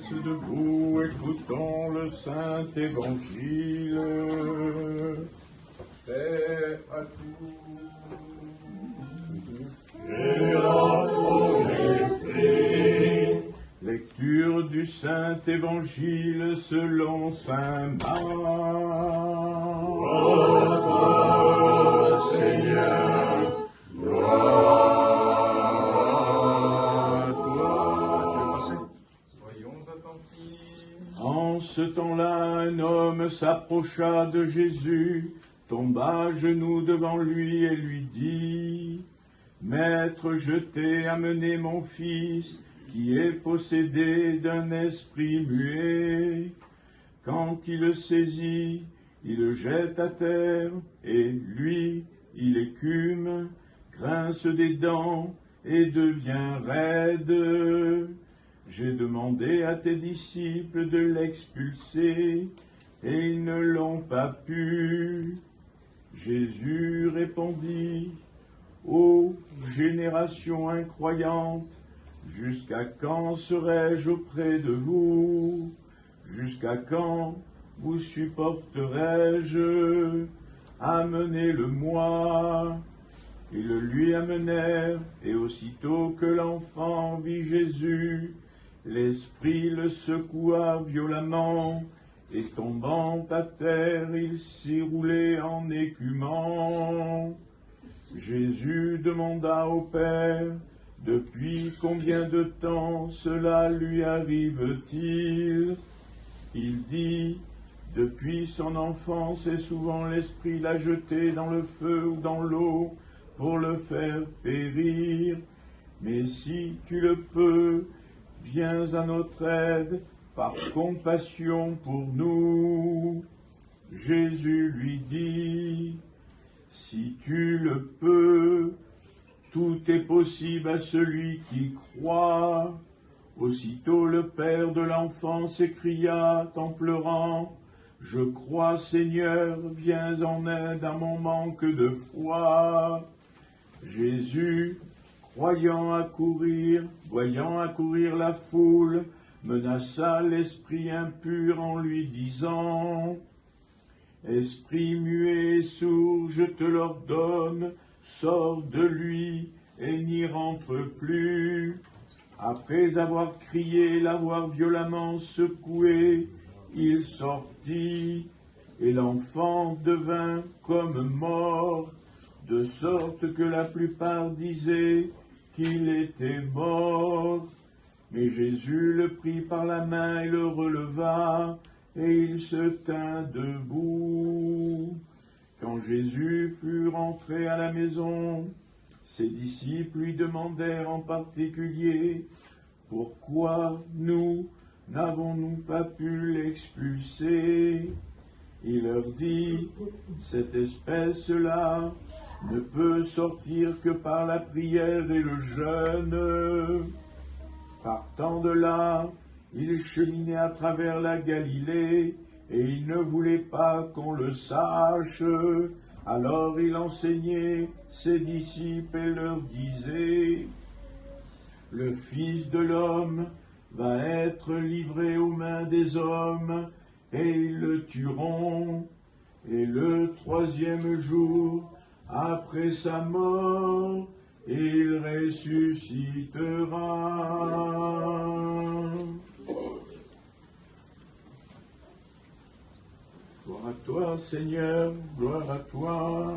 reste debout, écoutons le Saint Évangile. Paix à tous. Et à ton esprit. Lecture du Saint Évangile selon saint Marc. Gloire à toi, Seigneur. Gloire à toi. Soyons attentifs. En ce temps-là, un homme s'approcha de Jésus, tomba à genoux devant lui et lui dit: Maître, je t'ai amené mon fils, qui est possédé d'un esprit muet. Quand il le saisit, il le jette à terre, et lui, il écume, grince des dents et devient raide. J'ai demandé à tes disciples de l'expulser, et ils ne l'ont pas pu. Jésus répondit: Ô génération incroyante, jusqu'à quand serai-je auprès de vous? Jusqu'à quand vous supporterai-je? Amenez-le-moi. Ils le lui amenèrent, et aussitôt que l'enfant vit Jésus, l'esprit le secoua violemment, et tombant à terre, il s'y roulait en écumant. Jésus demanda au Père: Depuis combien de temps cela lui arrive-t-il? Il dit: Depuis son enfance, et souvent l'Esprit l'a jeté dans le feu ou dans l'eau pour le faire périr. Mais si tu le peux, viens à notre aide par compassion pour nous. Jésus lui dit: Si tu le peux, tout est possible à celui qui croit. Aussitôt le père de l'enfant s'écria en pleurant: Je crois, Seigneur, viens en aide à mon manque de foi. Jésus, voyant accourir la foule, menaça l'esprit impur en lui disant: Esprit muet et sourd, je te l'ordonne, sors de lui et n'y rentre plus. Après avoir crié, l'avoir violemment secoué, il sortit, et l'enfant devint comme mort, de sorte que la plupart disaient qu'il était mort. Mais Jésus le prit par la main et le releva, et il se tint debout. Quand Jésus fut rentré à la maison, ses disciples lui demandèrent en particulier: Pourquoi nous n'avons-nous pas pu l'expulser? Il leur dit: Cette espèce-là ne peut sortir que par la prière et le jeûne. Partant de là, il cheminait à travers la Galilée, et il ne voulait pas qu'on le sache. Alors il enseignait ses disciples et leur disait: Le Fils de l'homme va être livré aux mains des hommes, et ils le tueront. Et le troisième jour, après sa mort, il ressuscitera. Gloire à toi, Seigneur, gloire à toi.